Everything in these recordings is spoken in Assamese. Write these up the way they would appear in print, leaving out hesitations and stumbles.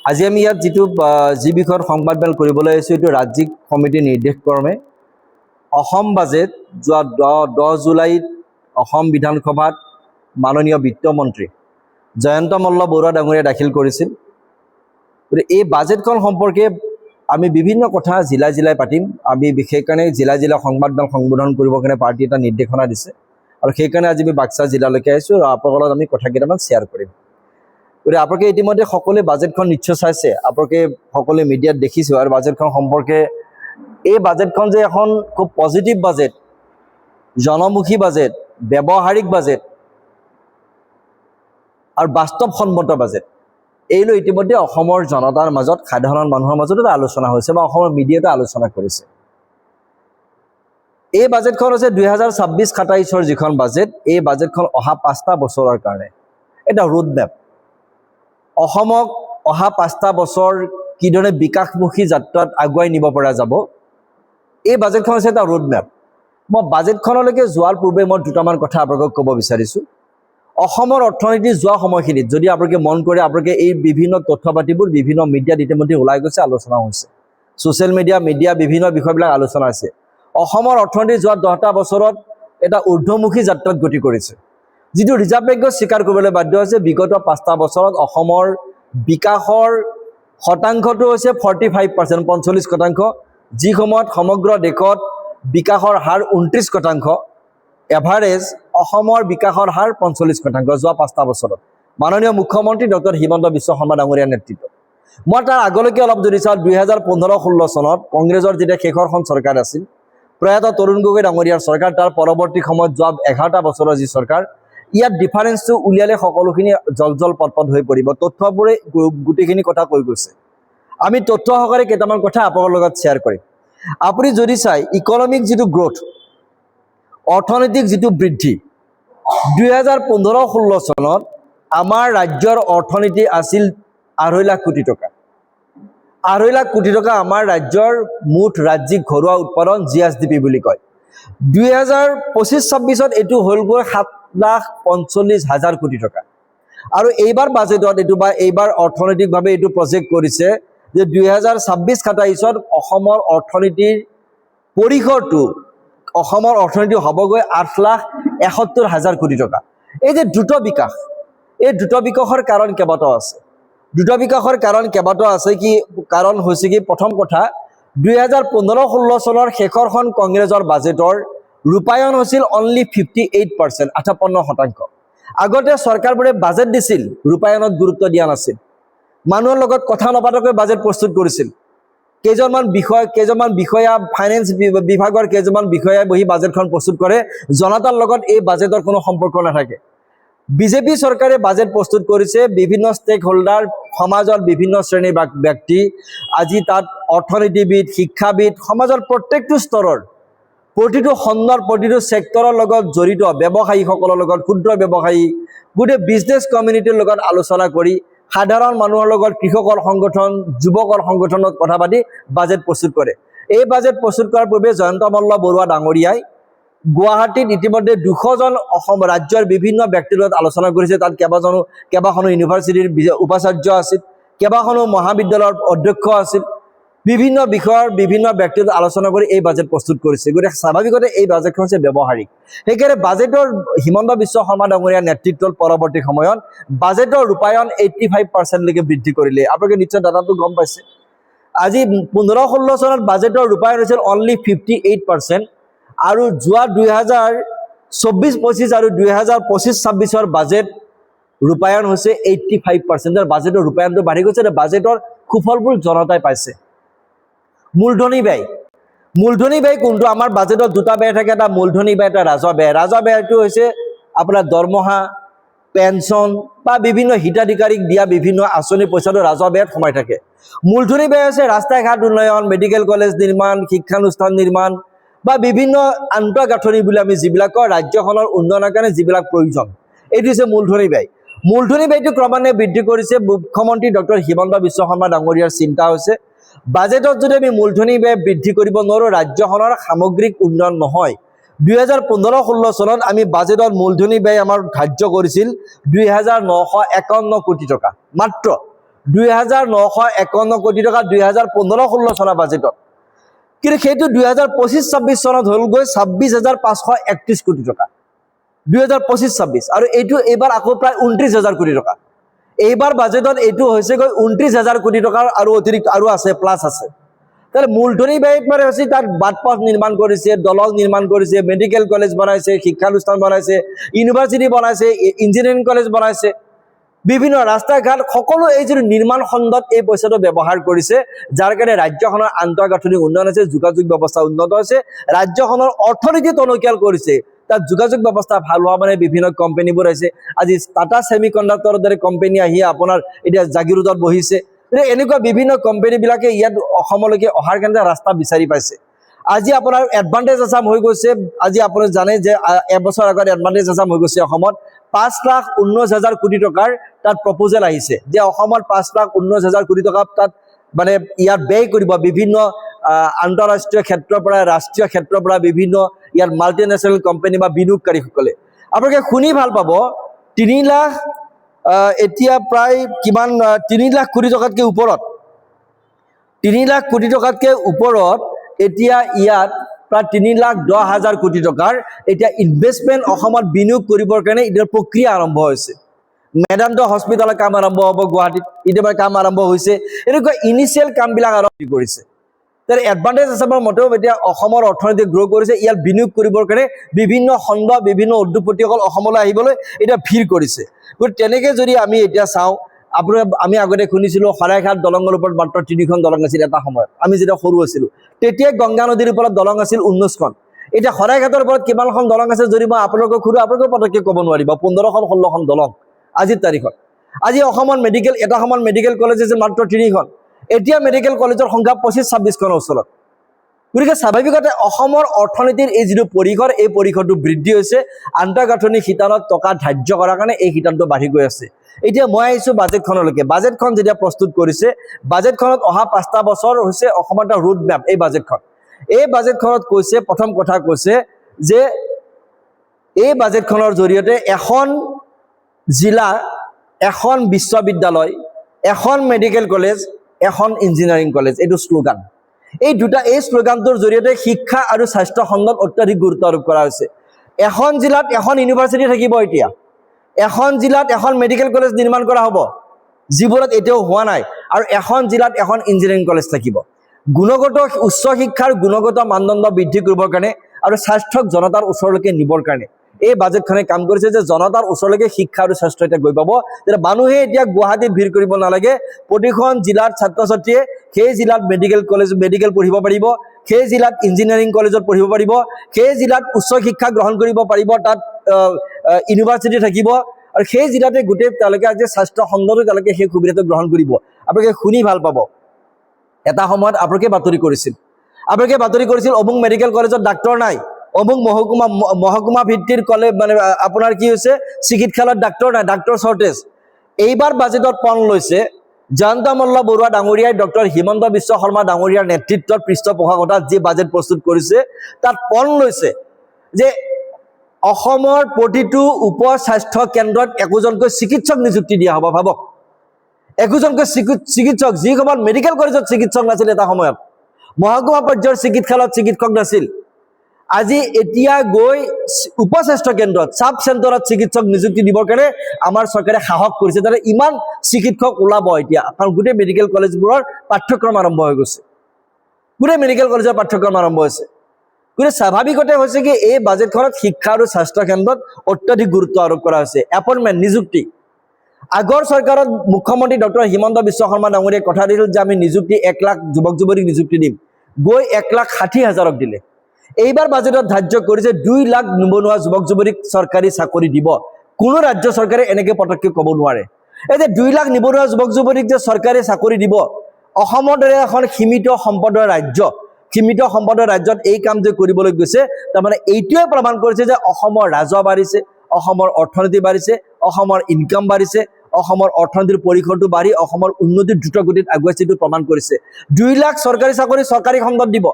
আজি আমি ইয়াত যি বিষয়ত সংবাদমেল কৰিবলৈ আহিছোঁ এইটো ৰাজ্যিক সমিতিৰ নিৰ্দেশক্ৰমে অসম বাজেট যোৱা 10 জুলাইত অসম বিধানসভাত মাননীয় বিত্তমন্ত্ৰী জয়ন্ত মল্ল বৰুৱা ডাঙৰীয়াই দাখিল কৰিছিল। এই বাজেটখন সম্পৰ্কে আমি বিভিন্ন কথা জিলাই জিলাই পাতিম। আমি বিশেষকৈ জিলাই সংবাদমেল সম্বোধন কৰিবৰ কাৰণে পাৰ্টি এটা নিৰ্দেশনা দিছে আৰু সেইকাৰণে আজি আমি বাক্সা জিলালৈকে আহিছোঁ আৰু আপোনালোকৰ লগত আমি কথা কেইটামান শ্বেয়াৰ কৰিম। গতিকে আপোনালোকে ইতিমধ্যে সকলোৱে বাজেটখন নিশ্চয় চাইছে, আপোনালোকে সকলোৱে মিডিয়াত দেখিছোঁ আৰু বাজেটখন সম্পৰ্কে এই বাজেটখন যে এখন খুব পজিটিভ বাজেট, জনমুখী বাজেট, ব্যৱহাৰিক বাজেট আৰু বাস্তৱসন্মত বাজেট, এইলৈ ইতিমধ্যে অসমৰ জনতাৰ মাজত, সাধাৰণ মানুহৰ মাজত এটা আলোচনা হৈছে বা অসমৰ মিডিয়াতে আলোচনা কৰিছে। এই বাজেটখন হৈছে 2026-27 যিখন বাজেট, এই বাজেটখন অহা 5টা বছৰৰ কাৰণে এটা ৰোডমেপ। অসমক অহা 5টা বছৰ কিদৰে বিকাশমুখী যাত্ৰাত আগুৱাই নিব পৰা যাব, এই বাজেটখন হৈছে এটা ৰোডমেপ। মই বাজেটখনলৈকে যোৱাৰ পূৰ্বে মই দুটামান কথা আপোনালোকক ক'ব বিচাৰিছোঁ। অসমৰ অৰ্থনীতি যোৱা সময়খিনিত যদি আপোনালোকে মন কৰে, আপোনালোকে এই বিভিন্ন তথ্য পাতিবোৰ বিভিন্ন মিডিয়াত ইতিমধ্যে ওলাই গৈছে, আলোচনা হৈছে, ছ'চিয়েল মিডিয়া বিভিন্ন বিষয়বিলাক আলোচনা আছে। অসমৰ অৰ্থনীতি যোৱা 10টা বছৰত এটা ঊৰ্ধ্বমুখী যাত্ৰাত গতি কৰিছে, যিটো ৰিজাৰ্ভ বেংকে স্বীকাৰ কৰিবলৈ বাধ্য হৈছে। বিগত 5টা বছৰত অসমৰ বিকাশৰ শতাংশটো হৈছে 45%, 45%, যি সময়ত সমগ্ৰ দেশত বিকাশৰ হাৰ 29%, এভাৰেজ অসমৰ বিকাশৰ হাৰ 45% যোৱা 5টা বছৰত মাননীয় মুখ্যমন্ত্ৰী ডক্টৰ হিমন্ত বিশ্ব শৰ্মা ডাঙৰীয়াৰ নেতৃত্বত। মই তাৰ আগলৈকে অলপ যদি চাওঁ, 2015-16 চনত কংগ্ৰেছৰ যেতিয়া শেষৰখন চৰকাৰ আছিল, প্ৰয়াত তৰুণ গগৈ ডাঙৰীয়াৰ চৰকাৰ, তাৰ পৰৱৰ্তী সময়ত যোৱা 11টা বছৰৰ যি চৰকাৰ, ইয়াত ডিফাৰেঞ্চটো উলিয়ালে সকলোখিনি জল পট হৈ পৰিব। তথ্যবোৰে গোটেইখিনি কথা কৈ গৈছে। আমি তথ্য সহকাৰে কেইটামান কথা আপোনালোকৰ লগত শ্বেয়াৰ কৰিম। আপুনি যদি চাই ইকনমিক যিটো গ্ৰোথ, অৰ্থনৈতিক যিটো বৃদ্ধি, 2015-16 চনত আমাৰ ৰাজ্যৰ অৰ্থনীতি আছিল 2.5 লাখ কোটি টকা। 2.5 লাখ কোটি টকা আমাৰ ৰাজ্যৰ মুঠ ৰাজ্যিক ঘৰুৱা উৎপাদন, GSDP বুলি কয়। 2025-26ত এইটো হ'লগৈ 7,45,000 কোটি টকা। আৰু এইবাৰ বাজেটত এইবাৰ অৰ্থনৈতিকভাৱে এইটো প্ৰজেক্ট কৰিছে যে 2026-27ত অসমৰ অৰ্থনীতিৰ পৰিসৰটো, অসমৰ অৰ্থনীতি হ'বগৈ 8,71,000 কোটি টকা। এই যে দ্ৰুত বিকাশ, এই দ্ৰুত বিকাশৰ কাৰণ কেইবাটাও আছে। কাৰণ হৈছে কি, প্ৰথম কথা, 2015-16 চনৰ শেষৰখন কংগ্ৰেছৰ বাজেটৰ ৰূপায়ণ হৈছিল অনলি 58%, 58%। আগতে চৰকাৰবোৰে বাজেট দিছিল, ৰূপায়ণত গুৰুত্ব দিয়া নাছিল, মানুহৰ লগত কথা নপতাকৈ বাজেট প্ৰস্তুত কৰিছিল। কেইজনমান বিষয়া, ফাইনেন্স বিভাগৰ কেইজনমান বিষয়াই বহি বাজেটখন প্ৰস্তুত কৰে, জনতাৰ লগত এই বাজেটৰ কোনো সম্পৰ্ক নাথাকে। বিজেপি চৰকাৰে বাজেট প্ৰস্তুত কৰিছে, বিভিন্ন ষ্টেক হোল্ডাৰ, সমাজৰ বিভিন্ন শ্ৰেণীৰ ব্যক্তি, আজি তাত অৰ্থনীতিবিদ, শিক্ষাবিদ, সমাজৰ প্ৰত্যেকটো স্তৰৰ, প্ৰতিটো খণ্ডৰ, প্ৰতিটো ছেক্টৰৰ লগত জড়িত ব্যৱসায়ীসকলৰ লগত, ক্ষুদ্ৰ ব্যৱসায়ী, গোটেই বিজনেছ কমিউনিটিৰ লগত আলোচনা কৰি, সাধাৰণ মানুহৰ লগত, কৃষকৰ সংগঠন, যুৱকৰ সংগঠনত কথা পাতি বাজেট প্ৰস্তুত কৰে। এই বাজেট প্ৰস্তুত কৰাৰ পূৰ্বে জয়ন্ত মল্ল বৰুৱা ডাঙৰীয়াই গুৱাহাটীত ইতিমধ্যে 200জন অসম ৰাজ্যৰ বিভিন্ন ব্যক্তিৰ লগত আলোচনা কৰিছে। তাত কেইবাখনো ইউনিভাৰ্চিটিৰ উপাচাৰ্য আছিল, কেইবাখনো মহাবিদ্যালয়ৰ অধ্যক্ষ আছিল, বিভিন্ন বিষয়ৰ বিভিন্ন ব্যক্তিৰ আলোচনা কৰি এই বাজেট প্ৰস্তুত কৰিছে। গতিকে স্বাভাৱিকতে এই বাজেটখন হৈছে ব্যৱহাৰিক। সেইকাৰণে বাজেটৰ হিমন্ত বিশ্ব শৰ্মা ডাঙৰীয়াৰ নেতৃত্বত পৰৱৰ্তী সময়ত বাজেটৰ ৰূপায়ণ 85%লৈকে বৃদ্ধি কৰিলে। আপোনালোকে নিশ্চয় ডাটাটো গম পাইছে। আজি 15-16 চনত বাজেটৰ ৰূপায়ণ হৈছিল অনলি 58%, আৰু যোৱা 2024-25 আৰু 2025-26 বাজেট ৰূপায়ণ হৈছে 85%। বাজেটৰ ৰূপায়ণটো বাঢ়ি গৈছে, বাজেটৰ সুফলবোৰ জনতাই পাইছে। মূলধনী ব্যয় কোনটো? আমাৰ বাজেটত দুটা ব্যয় থাকে, এটা মূলধনী ব্যয়, এটা ৰাজহ ব্যয়। ৰাজহ ব্যয়টো হৈছে আপোনাৰ দৰমহা, পেঞ্চন বা বিভিন্ন হিতাধিকাৰীক দিয়া বিভিন্ন আঁচনি পইচাটো ৰাজহ ব্যয়ত সোমাই থাকে। মূলধনী ব্যয় হৈছে ৰাস্তা ঘাট উন্নয়ন, মেডিকেল কলেজ নিৰ্মাণ, শিক্ষানুষ্ঠান নিৰ্মাণ বা বিভিন্ন আন্তঃগাঁথনি বুলি আমি যিবিলাক কওঁ, ৰাজ্যখনৰ উন্নয়নৰ কাৰণে যিবিলাক প্ৰয়োজন, এইটো হৈছে মূলধনী ব্যয়। মূলধনী ব্যয়টো ক্ৰমান্বয়ে বৃদ্ধি কৰিছে। মুখ্যমন্ত্ৰী ডক্টৰ হিমন্ত বিশ্ব শৰ্মা ডাঙৰীয়াৰ চিন্তা হৈছে, বাজেটত যদি আমি মূলধনী ব্যয় বৃদ্ধি কৰিব নোৱাৰোঁ, ৰাজ্যখনৰ সামগ্ৰিক উন্নয়ন নহয়। 2015-16 চনত আমি বাজেটত মূলধনী ব্যয় আমাৰ ধাৰ্য কৰিছিল 2,951 কোটি টকা, মাত্ৰ 2,951 কোটি টকা 2015-16 চনৰ বাজেটত, কিন্তু সেইটো 2025-26 চনত হ'লগৈ 26,531 কোটি টকা 2025-26, আৰু এইটো এইবাৰ আকৌ প্ৰায় 29,000 কোটি টকা। এইবাৰ বাজেটত এইটো হৈছেগৈ 29,000 কোটি টকাৰ আৰু অতিৰিক্ত আৰু আছে, প্লাছ আছে। তাহলে মূলধনী ব্যয়ত মানে হৈছে তাত বাটপথ নিৰ্মাণ কৰিছে, দলং নিৰ্মাণ কৰিছে, মেডিকেল কলেজ বনাইছে, শিক্ষানুষ্ঠান বনাইছে, ইউনিভাৰ্চিটি বনাইছে, ইঞ্জিনিয়াৰিং কলেজ বনাইছে, বিভিন্ন ৰাস্তা ঘাট, সকলো এই যে নিৰ্মাণ খণ্ডত এই পইচাটো ব্যৱহাৰ কৰিছে, যাৰ কাৰণে ৰাজ্যখনৰ আন্তঃগাঁথনি উন্নয়ন হৈছে, যোগাযোগ ব্যৱস্থা উন্নত হৈছে, ৰাজ্যখনৰ অৰ্থনীতি টনকিয়াল কৰিছে। তাত যোগাযোগ ব্যৱস্থা ভাল হোৱা মানে বিভিন্ন কোম্পানীবোৰ আহিছে। আজি টাটা ছেমি কণ্ডাক্টৰৰ দৰে কোম্পানী আহি আপোনাৰ এতিয়া জাগিৰোডত বহিছে। এনেকুৱা বিভিন্ন কোম্পানীবিলাকে ইয়াত অসমলৈকে অহাৰ কাৰণে ৰাস্তা বিচাৰি পাইছে। আজি আপোনাৰ এডভান্টেজ আছাম হৈ গৈছে। আজি আপুনি জানে যে এবছৰ আগত এডভান্টেজ আছাম হৈ গৈছে অসমত 5,19,000 কোটি টকাৰ তাত প্ৰপ'জেল আহিছে যে অসমত 5,19,000 কোটি টকা তাত মানে ইয়াত ব্যয় কৰিব বিভিন্ন আন্তঃৰাষ্ট্ৰীয় ক্ষেত্ৰৰ পৰা, ৰাষ্ট্ৰীয় ক্ষেত্ৰৰ পৰা, বিভিন্ন ইয়াত মাল্টিনেশ্যনেল কোম্পানী বা বিনিয়োগকাৰীসকলে। আপোনালোকে শুনি ভাল পাব, 3 লাখ এতিয়া প্ৰায় কিমান 3 লাখ কোটি টকাতকৈ ওপৰত, 3 লাখ কোটি টকাতকৈ ওপৰত এতিয়া ইয়াত প্ৰায় 3,10,000 কোটি টকাৰ এতিয়া ইনভেষ্টমেণ্ট অসমত বিনিয়োগ কৰিবৰ কাৰণে এতিয়া প্ৰক্ৰিয়া আৰম্ভ হৈছে। মেদান্ত হস্পিটেলৰ কাম আৰম্ভ হ'ব গুৱাহাটীত, এতিয়া কাম আৰম্ভ হৈছে। এনেকুৱা ইনিচিয়েল কামবিলাক আৰম্ভ কৰিছে। তাৰ এডভান্টেজ আছামৰ মতেও এতিয়া অসমৰ অৰ্থনীতি গ্ৰ' কৰিছে। ইয়াত বিনিয়োগ কৰিবৰ কাৰণে বিভিন্ন খণ্ড, বিভিন্ন উদ্যোগপতিসকল অসমলৈ আহিবলৈ এতিয়া ভিৰ কৰিছে। গতিকে তেনেকৈ যদি আমি এতিয়া চাওঁ, আমি আগতে শুনিছিলোঁ শৰাইঘাট দলঙৰ ওপৰত মাত্ৰ 3খন দলং আছিল এটা সময়ত, আমি যেতিয়া সৰু আছিলোঁ। তেতিয়াই গংগা নদীৰ ওপৰত দলং আছিল 19খন। এতিয়া শৰাইঘাটৰ ওপৰত কিমানখন দলং আছে যদি মই আপোনালোকক সুধো, আপোনালোকে পটককৈ ক'ব নোৱাৰিব। 15খন-16খন দলং আজিৰ তাৰিখত। আজি অসমত এটা সময়ত মেডিকেল কলেজ আছিল মাত্ৰ 3খন। এতিয়া মেডিকেল কলেজৰ সংখ্যা 25-26খনৰ ওচৰত। গতিকে স্বাভাৱিকতে অসমৰ অৰ্থনীতিৰ এই যিটো পৰিসৰ, এই পৰিসৰটো বৃদ্ধি হৈছে। আন্তঃগাঁথনি শিতানত টকা ধাৰ্য কৰাৰ কাৰণে এই শিতানটো বাঢ়ি গৈ আছে। এতিয়া মই আহিছোঁ বাজেটখনলৈকে। বাজেটখন যেতিয়া প্ৰস্তুত কৰিছে, বাজেটখনত অহা 5টা বছৰ হৈছে অসমৰ এটা ৰোড মেপ। এই বাজেটখনত কৈছে, প্ৰথম কথা কৈছে যে এই বাজেটখনৰ জৰিয়তে এখন জিলা, এখন বিশ্ববিদ্যালয়, এখন মেডিকেল কলেজ, এখন ইঞ্জিনিয়াৰিং কলেজ, এইটো শ্লোগান। এই শ্লোগানটোৰ জৰিয়তে শিক্ষা আৰু স্বাস্থ্য খণ্ডত অত্যাধিক গুৰুত্ব আৰোপ কৰা হৈছে। এখন জিলাত এখন ইউনিভাৰ্চিটি থাকিব। এতিয়া এখন জিলাত এখন মেডিকেল কলেজ নিৰ্মাণ কৰা হ'ব, যিবোৰত এতিয়াও হোৱা নাই, আৰু এখন জিলাত এখন ইঞ্জিনিয়াৰিং কলেজ থাকিব। গুণগত উচ্চ শিক্ষাৰ গুণগত মানদণ্ড বৃদ্ধি কৰিবৰ কাৰণে আৰু স্বাস্থ্যক জনতাৰ ওচৰলৈকে নিবৰ কাৰণে এই বাজেটখনে কাম কৰিছে যে জনতাৰ ওচৰলৈকে শিক্ষা আৰু স্বাস্থ্য এতিয়া গৈ পাব। যেতিয়া মানুহে এতিয়া গুৱাহাটীত ভিৰ কৰিব নালাগে, প্ৰতিখন জিলাত ছাত্ৰ ছাত্ৰীয়ে সেই জিলাত মেডিকেল পঢ়িব পাৰিব, সেই জিলাত ইঞ্জিনিয়াৰিং কলেজত পঢ়িব পাৰিব, সেই জিলাত উচ্চ শিক্ষা গ্ৰহণ কৰিব পাৰিব, তাত ইউনিভাৰ্চিটি থাকিব, আৰু সেই জিলাতে গোটেই তেওঁলোকে আজি স্বাস্থ্য খণ্ডতো তেওঁলোকে সেই সুবিধাটো গ্ৰহণ কৰিব। আপোনালোকে শুনি ভাল পাব, এটা সময়ত আপোনালোকে বাতৰি কৰিছিল অমুক মেডিকেল কলেজত ডাক্তৰ নাই, অমুক মহকুমা ভিত্তিৰ কলেজ মানে আপোনাৰ কি হৈছে চিকিৎসালয়ত ডাক্তৰ নাই, ডাক্তৰ শ্বৰ্টেজ। এইবাৰ বাজেটত পণ লৈছে জয়ন্ত মল্ল বৰুৱা ডাঙৰীয়াই, ডক্টৰ হিমন্ত বিশ্ব শৰ্মা ডাঙৰীয়াৰ নেতৃত্বত পৃষ্ঠপোষকতাত যি বাজেট প্ৰস্তুত কৰিছে, তাত পণ লৈছে যে অসমৰ প্ৰতিটো উপ স্বাস্থ্য কেন্দ্ৰত একোজনকৈ চিকিৎসক নিযুক্তি দিয়া হ'ব। ভাবক, একোজনকৈ চিকিৎসক, যি সময়ত মেডিকেল কলেজত চিকিৎসক নাছিল, এটা সময়ত মহকুমা পৰ্যায়ৰ চিকিৎসালয়ত চিকিৎসক নাছিল, আজি এতিয়া গৈ উপস্বাস্থ্য কেন্দ্ৰত, চাব চেণ্টাৰত চিকিৎসক নিযুক্তি দিবৰ কাৰণে আমাৰ চৰকাৰে সাহস কৰিছে। তাতে ইমান চিকিৎসক ওলাব এতিয়া, কাৰণ গোটেই মেডিকেল কলেজবোৰৰ পাঠ্যক্ৰম আৰম্ভ হৈ গৈছে, গতিকে স্বাভাৱিকতে হৈছে কি এই বাজেটখনত শিক্ষা আৰু স্বাস্থ্য কেন্দ্ৰত অত্যাধিক গুৰুত্ব আৰোপ কৰা হৈছে। এপইণ্টমেণ্ট, নিযুক্তি। আগৰ চৰকাৰত মুখ্যমন্ত্ৰী ডক্টৰ হিমন্ত বিশ্ব শৰ্মা ডাঙৰীয়াই কথা দিছিল যে আমি নিযুক্তি 1 লাখ যুৱক যুৱতীক নিযুক্তি দিম, গৈ 1,60,000 দিলে। এইবাৰ বাজেটত ধাৰ্য কৰিছে 2 লাখ নিবনুৱা যুৱক যুৱতীক চৰকাৰী চাকৰি দিব। কোনো ৰাজ্য চৰকাৰে এনেকৈ পটককৈ ক'ব নোৱাৰে। এই যে 2 লাখ নিবনুৱা যুৱক যুৱতীক যে চৰকাৰী চাকৰি দিব, অসমৰ দৰে এখন সীমিত সম্পদৰ ৰাজ্যত এই কাম যে কৰিবলৈ গৈছে, তাৰমানে এইটোৱে প্ৰমাণ কৰিছে যে অসমৰ ৰাজহ বাঢ়িছে, অসমৰ অৰ্থনীতি বাঢ়িছে, অসমৰ ইনকাম বাঢ়িছে, অসমৰ অৰ্থনীতিৰ পৰিসৰটো বাঢ়ি অসমৰ উন্নতিৰ দ্ৰুতগতিত আগুৱাইছে, এইটো প্ৰমাণ কৰিছে। 2 লাখ চৰকাৰী চাকৰি চৰকাৰী খণ্ডত দিব।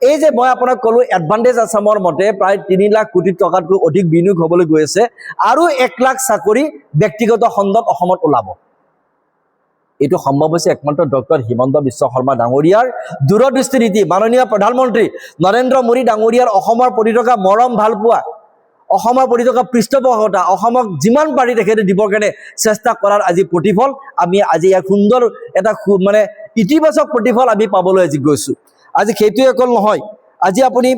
এই যে মই আপোনাক ক'লো এডভান্টেজ আছামৰ মতে প্ৰায় 3 লাখ কোটি টকাতকৈ অধিক বিনিয়োগ হ'বলৈ গৈ আছে, আৰু 1 লাখ চাকৰি ব্যক্তিগত খণ্ডত অসমত ওলাব। এইটো সম্ভৱ হৈছে একমাত্ৰ ডক্টৰ হিমন্ত বিশ্ব শৰ্মা ডাঙৰীয়াৰ দূৰদৃষ্টি নীতি, মাননীয় প্ৰধানমন্ত্ৰী নৰেন্দ্ৰ মোদী ডাঙৰীয়াৰ অসমৰ প্ৰতি থকা মৰম ভালপোৱা, অসমৰ প্ৰতি থকা পৃষ্ঠপোষকতা, অসমক যিমান পাৰি তেখেতে দিবৰ কাৰণে চেষ্টা কৰাৰ আজি প্ৰতিফল আমি আজি এক সুন্দৰ এটা মানে ইতিবাচক প্ৰতিফল আমি পাবলৈ আজি গৈছোঁ। আজি সেইটোৱে অকল নহয়, আজি আপুনি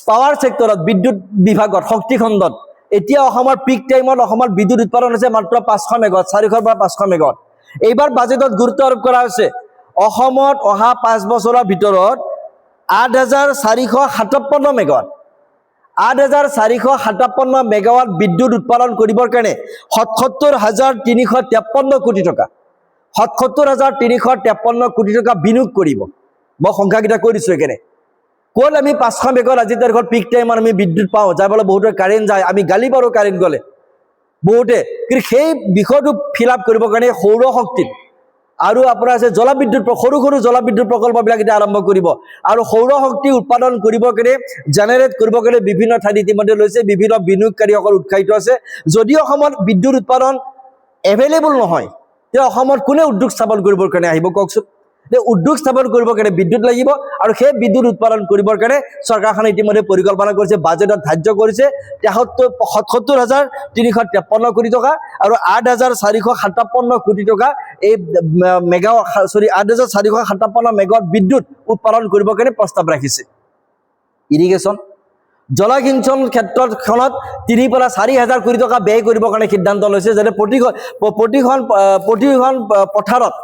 পাৱাৰ ছেক্টৰত, বিদ্যুৎ বিভাগত, শক্তি খণ্ডত এতিয়া অসমৰ পিক টাইমত অসমৰ বিদ্যুৎ উৎপাদন হৈছে মাত্ৰ 500 মেগাৱাট, 400 পৰা 500 মেগাৱাট। এইবাৰ বাজেটত গুৰুত্ব আৰোপ কৰা হৈছে অসমত অহা 5 বছৰৰ ভিতৰত 8,457 মেগাৱাট, 8,457 মেগাৱাট বিদ্যুৎ উৎপাদন কৰিবৰ কাৰণে 77,353 কোটি টকা, 77,353 কোটি টকা বিনিয়োগ কৰিব। মই সংখ্যাকেইটা কৈ দিছোঁ একেনে। ক'ত আমি 500 মেগাৱাট আজি তাৰিখত পিক টাইমত আমি বিদ্যুৎ পাওঁ, যাৰ ফলত বহুতৰ কাৰেণ্ট যায়, আমি গালি পাৰোঁ কাৰেণ্ট গ'লে বহুতে, কিন্তু সেই বিষয়টো ফিল আপ কৰিবৰ কাৰণে সৌৰ শক্তিত আৰু আপোনাৰ আছে জলবিদ্যুৎ, সৰু সৰু জলবিদ্যুৎ প্ৰকল্পবিলাক এতিয়া আৰম্ভ কৰিব আৰু সৌৰ শক্তি উৎপাদন কৰিবৰ কাৰণে জেনেৰেট কৰিবৰ কাৰণে বিভিন্ন ঠাইত ইতিমধ্যে লৈছে, বিভিন্ন বিনিয়োগকাৰীসকল উৎসাহিত আছে। যদি অসমত বিদ্যুৎ উৎপাদন এভেইলেবল নহয় তেতিয়া অসমত কোনে উদ্যোগ স্থাপন কৰিবৰ কাৰণে আহিব কওকচোন? উদ্যোগ স্থাপন কৰিবৰ কাৰণে বিদ্যুৎ লাগিব আৰু সেই বিদ্যুৎ উৎপাদন কৰিবৰ কাৰণে চৰকাৰখনে ইতিমধ্যে পৰিকল্পনা কৰিছে, বাজেটত ধাৰ্য কৰিছে 77,353 কোটি টকা আৰু 8,457 কোটি টকা এই 8,457 মেগাৱাট বিদ্যুৎ উৎপাদন কৰিবৰ কাৰণে প্ৰস্তাৱ ৰাখিছে। ইৰিগেশ্যন জলসিঞ্চন ক্ষেত্ৰখনত 3,000 পৰা 4,000 কোটি টকা ব্যয় কৰিবৰ কাৰণে সিদ্ধান্ত লৈছে, যাতে প্ৰতিখন পথাৰত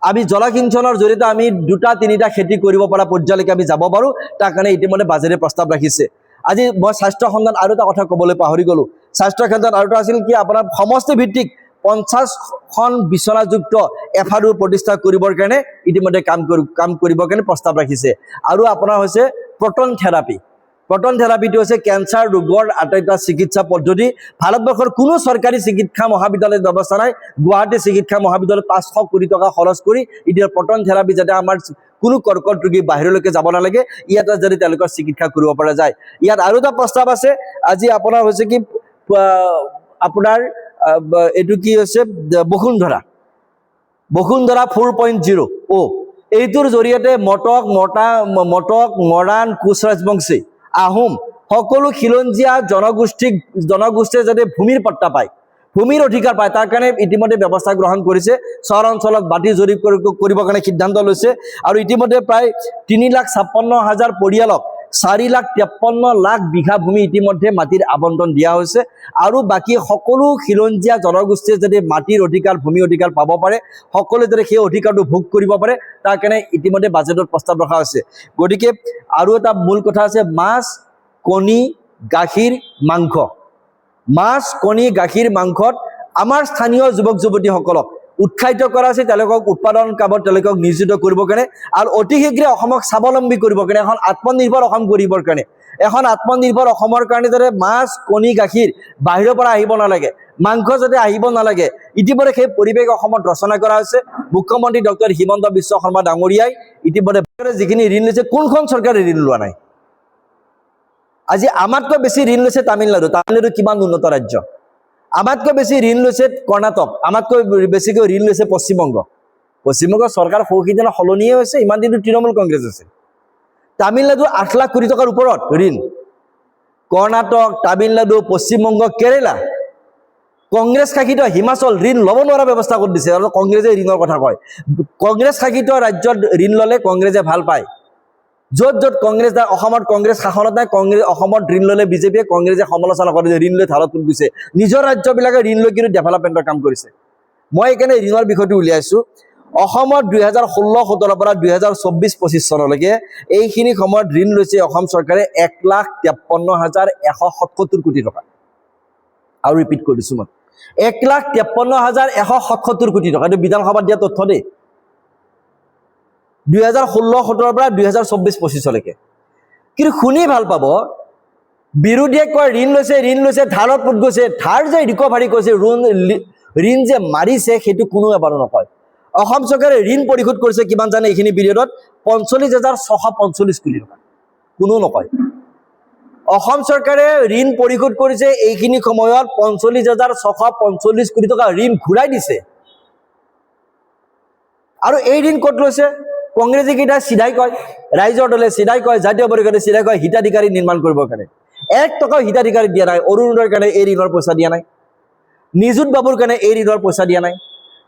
আমি জলসিঞ্চনৰ জৰিয়তে আমি 2-3টা খেতি কৰিব পৰা পৰ্যায়লৈকে আমি যাব পাৰোঁ, তাৰ কাৰণে ইতিমধ্যে বাজেটে প্ৰস্তাৱ ৰাখিছে। আজি মই স্বাস্থ্য খণ্ডত আৰু এটা কথা ক'বলৈ পাহৰি গ'লোঁ। স্বাস্থ্য ক্ষেত্ৰত আৰু এটা আছিল কি, আপোনাৰ সমষ্টি ভিত্তিক 50খন বিচনাযুক্ত FRU প্ৰতিষ্ঠা কৰিবৰ কাৰণে ইতিমধ্যে কাম কৰিবৰ কাৰণে প্ৰস্তাৱ ৰাখিছে। আৰু আপোনাৰ হৈছে প্ৰটন থেৰাপি। প্ৰটন থেৰাপিটো হৈছে কেঞ্চাৰ ৰোগৰ আটাইটা চিকিৎসা পদ্ধতি। ভাৰতবৰ্ষৰ কোনো চৰকাৰী চিকিৎসা মহাবিদ্যালয়ত ব্যৱস্থা নাই। গুৱাহাটী চিকিৎসা মহাবিদ্যালয়ত 500 কোটি টকা খৰচ কৰি এতিয়া প্ৰটন থেৰাপি, যাতে আমাৰ কোনো কৰ্কট ৰোগী বাহিৰলৈকে যাব নালাগে, ইয়াতে যদি তেওঁলোকৰ চিকিৎসা কৰিব পৰা যায়। ইয়াত আৰু এটা প্ৰস্তাৱ আছে, আজি আপোনাৰ হৈছে কি, আপোনাৰ এইটো কি হৈছে বসুন্ধৰা 4.0 এইটোৰ জৰিয়তে মটক, মৰাণ, কোচ ৰাজবংশী, আহোম সকলো খিলঞ্জীয়া জনগোষ্ঠীয়ে যাতে ভূমিৰ পট্টা পায়, ভূমিৰ অধিকাৰ পায়, তাৰ কাৰণে ইতিমধ্যে ব্যৱস্থা গ্ৰহণ কৰিছে। চহৰ অঞ্চলত মাটি জৰীপ কৰিবৰ কাৰণে সিদ্ধান্ত লৈছে আৰু ইতিমধ্যে প্ৰায় 3,56,000 পৰিয়ালক 4,53,00,000 বিঘা ভূমি ইতিমধ্যে মাটিৰ আবণ্টন দিয়া হৈছে আৰু বাকী সকলো খিলঞ্জীয়া জনগোষ্ঠীয়ে যাতে মাটিৰ অধিকাৰ, ভূমি অধিকাৰ পাব পাৰে, সকলোৱে যাতে সেই অধিকাৰটো ভোগ কৰিব পাৰে, তাৰ কাৰণে ইতিমধ্যে বাজেটত প্ৰস্তাৱ ৰখা হৈছে। গতিকে আৰু এটা মূল কথা আছে, মাছ, কণী, গাখীৰ, মাংস। মাছ, কণী, গাখীৰ, মাংসত আমাৰ স্থানীয় যুৱক যুৱতীসকলক উৎসাহিত কৰা হৈছে, তেওঁলোকক উৎপাদন কামত তেওঁলোকক নিয়োজিত কৰিবৰ কাৰণে আৰু অতি শীঘ্ৰে অসমক স্বাৱলম্বী কৰিবৰ কাৰণে, এখন আত্মনিৰ্ভৰ অসম কৰিবৰ কাৰণে, এখন আত্মনিৰ্ভৰ অসমৰ কাৰণে যাতে মাছ, কণী, গাখীৰ বাহিৰৰ পৰা আহিব নালাগে, মাংস যাতে আহিব নালাগে, ইতিমধ্যে সেই পৰিৱেশ অসমত ৰচনা কৰা হৈছে। মুখ্যমন্ত্ৰী ডক্টৰ হিমন্ত বিশ্ব শৰ্মা ডাঙৰীয়াই ইতিমধ্যে যিখিনি ঋণ লৈছে, কোনখন চৰকাৰে ঋণ লোৱা নাই? আজি আমাতকৈ বেছি ঋণ লৈছে তামিলনাডু। তামিলনাডু কিমান উন্নত ৰাজ্য। আমাতকৈ বেছি ঋণ লৈছে কৰ্ণাটক, আমাতকৈ বেছিকৈ ঋণ লৈছে পশ্চিমবংগ। পশ্চিমবংগৰ চৰকাৰ সৌসিদিনা সলনিয়ে হৈছে, ইমান দিনটো তৃণমূল কংগ্ৰেছ আছে। তামিলনাডু 8 লাখ কোটি টকাৰ ওপৰত ঋণ। কৰ্ণাটক, তামিলনাডু, পশ্চিমবংগ, কেৰেলা, কংগ্ৰেছ শাসিত হিমাচল ঋণ ল'ব নোৱাৰা ব্যৱস্থা কৰি দিছে আৰু কংগ্ৰেছে ঋণৰ কথা কয়। কংগ্ৰেছ শাসিত ৰাজ্যত ঋণ ল'লে কংগ্ৰেছে ভাল পায়। য'ত কংগ্ৰেছ, অসমত কংগ্ৰেছ শাসনত নাই, অসমত ঋণ ল'লে বিজেপিয়ে, কংগ্ৰেছে সমালোচনা কৰে যে ঋণ লৈ ধাৰত তুলি গৈছে। নিজৰ ৰাজ্যবিলাকে ঋণ লৈ কিন্তু ডেভেলপমেণ্টৰ কাম কৰিছে। মই এইকাৰণে ঋণৰ বিষয়টো উলিয়াইছোঁ। অসমত 2016-17 পৰা 2024-25 চনলৈকে এইখিনি সময়ত ঋণ লৈছে অসম চৰকাৰে 1,53,177 কোটি টকা। আৰু ৰিপিট কৰি দিছোঁ মই, 1,53,177 কোটি টকা। এইটো বিধানসভাত দিয়া তথ্য দেই। 2016-17 পৰা 2024-25লৈকে। কিন্তু শুনি ভাল পাব, বিৰোধীয়ে কয় ঋণ লৈছে ধাৰত পোত গৈছে, ধাৰ যে ৰিকভাৰী কৰিছে, ঋণ যে মাৰিছে, সেইটো কোনো এবাৰো নকয়। অসম চৰকাৰে ঋণ পৰিশোধ কৰিছে কিমান জানে এইখিনি পিৰিয়ডত? 45,645 কোটি টকা। কোনো নকয়। অসম চৰকাৰে ঋণ পৰিশোধ কৰিছে এইখিনি সময়ত 45,645 কোটি টকা ঋণ ঘূৰাই দিছে। আৰু এই ঋণ ক'ত লৈছে কংগ্ৰেছী কেইটা চিধাই কয় ৰাইজৰ দলে চিধাই কয় জাতীয় পৰিষদে চিধাই কয় হিতাধিকাৰী নিৰ্মাণ কৰিবৰ কাৰণে 1 টকাও হিতাধিকাৰী দিয়া নাই অৰুণোদয়ৰ কাৰণে এই ঋণৰ পইচা দিয়া নাই নিযুত বাবুৰ কাৰণে এই ঋণৰ পইচা দিয়া নাই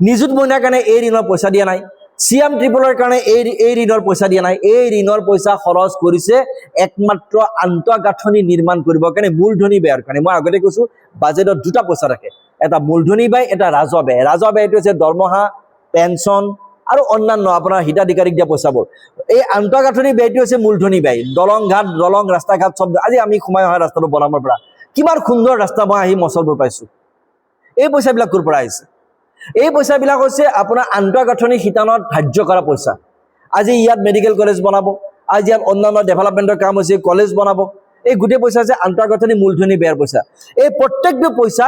নিযুত মইনাৰ কাৰণে এই ঋণৰ পইচা দিয়া নাই সিএম ট্ৰিপলৰ কাৰণে এই ঋণৰ পইচা দিয়া নাই এই ঋণৰ পইচা খৰচ কৰিছে একমাত্ৰ আন্তঃগাঁথনি নিৰ্মাণ কৰিবৰ কাৰণে মূলধনী ব্যয়ৰ কাৰণে মই আগতে কৈছো বাজেটত দুটা পইচা থাকে এটা মূলধনী ব্যয় এটা ৰাজহ ব্যয়টো হৈছে দৰমহা পেনশন আৰু অন্যান্য আপোনাৰ হিতাধিকাৰীক দিয়া পইচাবোৰ এই আন্তঃগাঁথনি ব্যয়টো হৈছে মূলধনী ব্যয় দলং ৰাস্তা ঘাট সব আজি আমি সোমাই অহা ৰাস্তাটো বনাবৰ পৰা কিমান সুন্দৰ ৰাস্তা মই আহি মছলবোৰ পাইছো এই পইচাবিলাক ক'ৰ পৰা আহিছে এই পইচাবিলাক হৈছে আপোনাৰ আন্তঃগাঁথনি শিতানত ধাৰ্য কৰা পইচা আজি ইয়াত মেডিকেল কলেজ বনাব আজি ইয়াত অন্যান্য ডেভেলপমেণ্টৰ কাম হৈছে কলেজ বনাব এই গোটেই পইচা যে আন্তঃগাঁথনি মূলধনী ব্যয়ৰ পইচা এই প্ৰত্যেকটো পইচা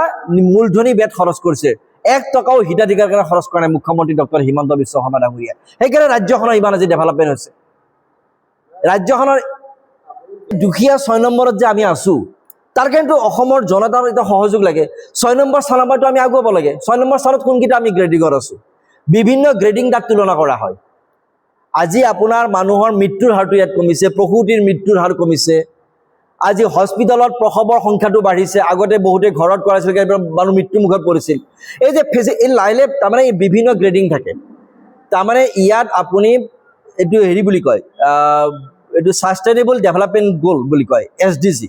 মূলধনী ব্যয়ত খৰচ কৰিছে 1 টকাও হিতাধিকাৰীৰ কাৰণে খৰচ কৰা নাই মুখ্যমন্ত্ৰী ডক্টৰ হিমন্ত বিশ্ব শৰ্মা ডাঙৰীয়া সেইকাৰণে ৰাজ্যখনৰ ইমান আজি ডেভেলপমেণ্ট হৈছে ৰাজ্যখনৰ দুখীয়া 6 নম্বৰত যে আমি আছো তাৰ কিন্তু অসমৰ জনতাৰ এটা সহযোগ লাগে 6 নম্বৰ স্থানতো আমি আগুৱাব লাগে 6 নম্বৰ স্থানত কোনকিটা আমি গ্ৰেডিঙত আছো বিভিন্ন গ্ৰেডিং তাত তুলনা কৰা হয় আজি আপোনাৰ মানুহৰ মৃত্যুৰ হাৰটো ইয়াত কমিছে প্ৰসূতিৰ মৃত্যুৰ হাৰ কমিছে আজি হস্পিটালত প্ৰসৱৰ সংখ্যাটো বাঢ়িছে আগতে বহুতে ঘৰত কৰাইছিল মানুহ মৃত্যু মুখত পৰিছিল এই যে এই লাইলে তাৰমানে বিভিন্ন গ্ৰেডিং থাকে তাৰমানে ইয়াত আপুনি এটো হেৰি বুলি কয় এটো সাস্টেইনেবল ডেভেলপমেন্ট গোল বুলি কয় এসডিজি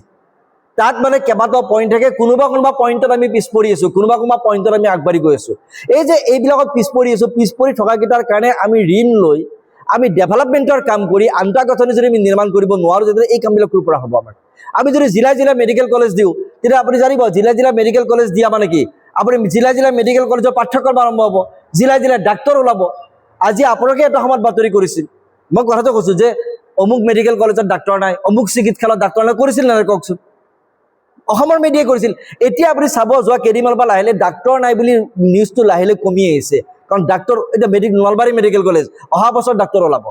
তাত মানে কেবাটাও পইণ্ট থাকে কোনোবা পইণ্টত আমি পিছ পৰি আছো কোনোবা পইণ্টত আমি আগবাঢ়ি গৈ আছো এই যে এইবিলাকত পিছ পৰি থকা কিটাৰ কাৰণে আমি ঋণ লৈ আমি ডেভেলপমেন্টৰ কাম কৰি আন্তঃগাঁথনি যদি আমি নিৰ্মাণ কৰিব নোৱাৰো যদি এই কামবিলাক ক'ৰ পৰা হ'ব আমাৰ আমি যদি জিলা মেডিকেল কলেজ দিও তেতিয়া আপুনি জানিব জিলা মেডিকেল কলেজ দিয়া মানে কি আপুনি জিলা মেডিকেল কলেজৰ পাঠ্যক্ৰম আৰম্ভ হ'ব জিলা ডাক্তৰ ওলাব আজি আপোনালোকে এটা সময়ত বাতৰি কৰিছিল মই কথাটো কৈছো যে অমুক মেডিকেল কলেজত ডাক্তৰ নাই অমুক চিকিৎসালয়ত ডাক্তৰ নাই কৰিছিল না কওকচোন অসমৰ মিডিয়াই কৰিছিল এতিয়া আপুনি চাব যোৱা কেদিমানৰ পৰা লাহিলে ডাক্তৰ নাই বুলি নিউজটো লাহিলে কমি আহিছে কাৰণ ডাক্তৰ এটা নলবাৰী মেডিকেল কলেজ অহা বছৰ ডাক্তৰ ওলাব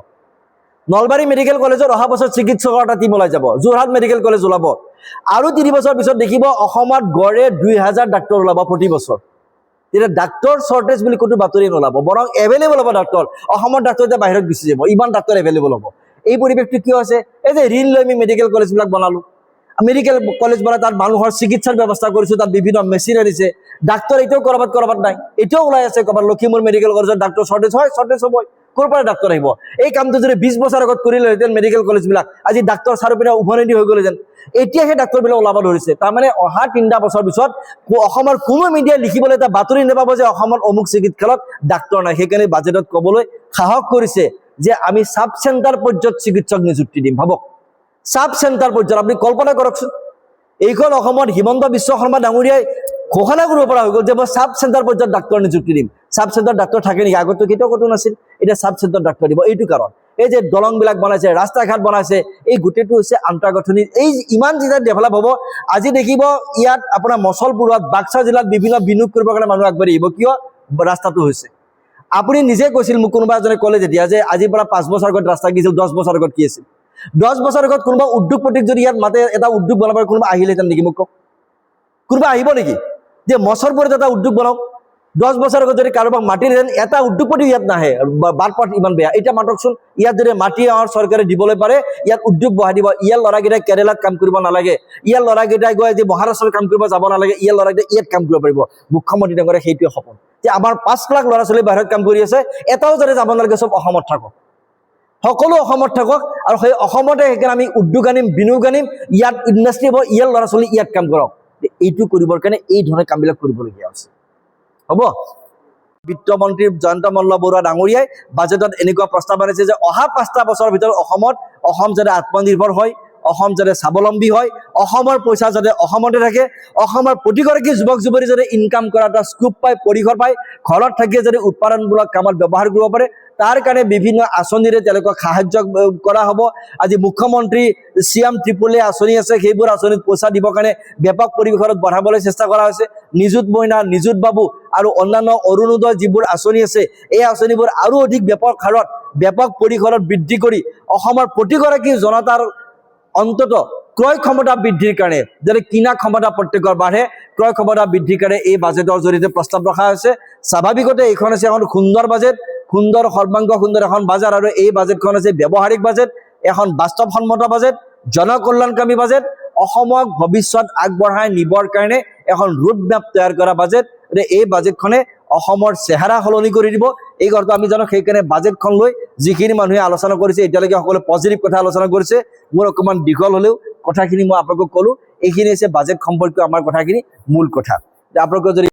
নলবাৰী মেডিকেল কলেজত অহা বছৰ চিকিৎসকৰ এটা টিম ওলাই যাব যোৰহাট মেডিকেল কলেজ ওলাব আৰু 3 বছৰ পিছত দেখিব অসমত গড়ে 2000 ডাক্তৰ ওলাব প্ৰতি বছৰ এটা ডাক্তৰ শৰ্টেজ বুলি কোনো বাতৰি নোলাব বৰং এভেইলেবল হ'ব ডাক্তৰ অসমৰ ডাক্তৰ এটা বাহিৰত গুচি যাব ইমান ডাক্তৰ এভেইলেবল হ'ব এই পৰিৱেশটো কি হৈছে এই যে ঋণ লৈ আমি মেডিকেল কলেজবিলাক বনালো মেডিকেল কলেজ বনাই তাত মানুহৰ চিকিৎসাৰ ব্যৱস্থা কৰিছো তাত বিভিন্ন মেচিন আনিছে ডাক্তৰ এতিয়াও কৰবাত নাই এতিয়াও ওলাই আছে কৰবাত লখিমপুৰ মেডিকেল কলেজত ডাক্তৰ শৰ্টেজ হ'ব ক'ৰ পৰা ডাক্তৰ আহিব এই কামটো যদি 20 বছৰ আগত কৰিলেহেঁতেন মেডিকেল কলেজবিলাক আজি ডাক্তৰ চাৰপিনে উভননি হৈ গ'লেহেঁতেন এতিয়া সেই ডাক্তৰবিলাক ওলাব ধৰিছে তাৰমানে অহা 3টা বছৰ পিছত অসমৰ কোনো মিডিয়াই লিখিবলৈ এটা বাতৰি নাপাব যে অসমত অমুক চিকিৎসালয়ত ডাক্তৰ নাই সেইকাৰণে বাজেটত ক'বলৈ সাহস কৰিছে যে আমি সাব চেণ্টাৰ পৰ্যায়ত চিকিৎসক নিযুক্তি দিম ভাবক সাব চেণ্টাৰ পৰ্যায়ত আপুনি কল্পনা কৰকচোন এইখন অসমত হিমন্ত বিশ্ব শৰ্মা ডাঙৰীয়াই ঘোষণা কৰিব পৰা হৈ গ'ল যে মই সাব চেণ্টাৰ পৰ্যায়ত ডাক্তৰ নিযুক্তি দিম সাব চেণ্টাৰ ডাক্তৰ থাকে নেকি আগতো কেতিয়াও ক'তো নাছিল এতিয়া সাব চেণ্টাৰ ডাক্তৰ দিব এইটো কাৰণ এই যে দলংবিলাক বনাইছে ৰাস্তা ঘাট বনাইছে এই গোটেইটো হৈছে আন্তঃগাঁথনি এই ইমান যেতিয়া ডেভেলপ হ'ব আজি দেখিব ইয়াত আপোনাৰ মছলপুৰত বাক্সা জিলাত বিভিন্ন বিনিয়োগ কৰিবৰ কাৰণে মানুহ আগবাঢ়ি আহিব কিয় ৰাস্তাটো হৈছে আপুনি নিজে কৈছিল মোক কোনোবা এজনে ক'লে যেতিয়া যে আজিৰ পৰা 5 বছৰ আগত ৰাস্তা কিছিল 10 বছৰ আগত কি আছিল 10 বছৰ আগত কোনোবা উদ্যোগপতিক যদি ইয়াত মাতে এটা উদ্যোগ বনাবৰ কোনোবা আহিলেহেঁতেন নেকি মোক কোনোবা আহিব নেকি যে মছলপুৰত এটা উদ্যোগ বনাওক 10 বছৰ আগত যদি কাৰোবাক মাতিলেহেঁতেন এটা উদ্যোগপতি ইয়াত নাহে বাটপথ ইমান বেয়া এতিয়া মাতকচোন ইয়াত যদি মাটি আমাৰ চৰকাৰে দিবলৈ পাৰে ইয়াত উদ্যোগ বহাই দিব ইয়াৰ ল'ৰাকেইটাই কেৰেলাত কাম কৰিব নালাগে ইয়াৰ ল'ৰাকেইটাই গৈ যে মহাৰাষ্ট্ৰত কাম কৰিব যাব নালাগে ইয়াৰ ল'ৰাকেইটাই ইয়াত কাম কৰিব পাৰিব মুখ্যমন্ত্ৰী ডাঙৰীয়া সেইটোৱে সপোন যে আমাৰ 5 লাখ ল'ৰা ছোৱালী বাহিৰত কাম কৰি আছে এটাও যাতে যাব নালাগে চব অসমত থাকক সকলো অসমত থাকক আৰু সেই অসমতে সেইকাৰণে আমি উদ্যোগ আনিম বিনিয়োগ আনিম ইয়াত ইণ্ডাষ্ট্ৰি হ'ব ইয়াৰ ল'ৰা ছোৱালী ইয়াত কাম কৰক এইটো কৰিবৰ কাৰণে এই ধৰণে কামবিলাক কৰিবলগীয়া আছে হ'ব বিত্তমন্ত্ৰী জয়ন্ত মল্ল বৰুৱা ডাঙৰীয়াই বাজেটত এনেকুৱা প্ৰস্তাৱ আনিছে যে অহা 5টা বছৰৰ ভিতৰত অসম যাতে আত্মনিৰ্ভৰ হয় অসম যাতে স্বাৱলম্বী হয় অসমৰ পইচা যাতে অসমতে থাকে অসমৰ প্ৰতিগৰাকী যুৱক যুৱতী যাতে ইনকাম কৰা এটা স্কোপ পায় পৰিসৰ পায় ঘৰত থাকিয়ে যাতে উৎপাদনমূলক কামত ব্যৱহাৰ কৰিব পাৰে তাৰ কাৰণে বিভিন্ন আঁচনিৰে তেওঁলোকক সাহায্য কৰা হ'ব আজি মুখ্যমন্ত্ৰী সিএম ট্ৰিপল আঁচনি আছে সেইবোৰ আঁচনিত পইচা দিবৰ কাৰণে ব্যাপক পৰিৱেশত বঢ়াবলৈ চেষ্টা কৰা হৈছে নিযুত মইনা নিযুত বাবু আৰু অন্যান্য অৰুণোদয় যিবোৰ আঁচনি আছে এই আঁচনিবোৰ আৰু অধিক ব্যাপক হাৰত ব্যাপক পৰিসৰত বৃদ্ধি কৰি অসমৰ প্ৰতিগৰাকী জনতাৰ অন্তত ক্ৰয় ক্ষমতা বৃদ্ধিৰ কাৰণে যাতে কিনা ক্ষমতা প্ৰত্যেকৰ বাঢ়ে ক্ৰয় ক্ষমতা বৃদ্ধিৰ কাৰণে এই বাজেটৰ জৰিয়তে প্ৰস্তাৱ ৰখা হৈছে স্বাভাৱিকতে এইখন হৈছে এখন সুন্দৰ বাজেট সুন্দৰ সৰ্বাংগ সুন্দৰ এখন বাজেট আৰু এই বাজেটখন হৈছে ব্যৱহাৰিক বাজেট এখন বাস্তৱসন্মত বাজেট জনকল্যাণকামী বাজেট অসমক ভৱিষ্যত আগবঢ়াই নিবৰ কাৰণে এখন ৰোড মেপ তৈয়াৰ কৰা বাজেট এই বাজেটখনে অসমৰ চেহাৰা সলনি কৰি দিব এই কথাটো আমি জানো সেইকাৰণে বাজেটখন লৈ যিখিনি মানুহে আলোচনা কৰিছে এতিয়ালৈকে সকলো পজিটিভ কথা আলোচনা কৰিছে মোৰ অকমান দীঘল হলেও কথাখিনি মই আপোনালোকক ক'লো এইখিনি হৈছে বাজেট সম্পৰ্কীয় আমাৰ কথাখিনি মূল কথা আপোনালোকে যদি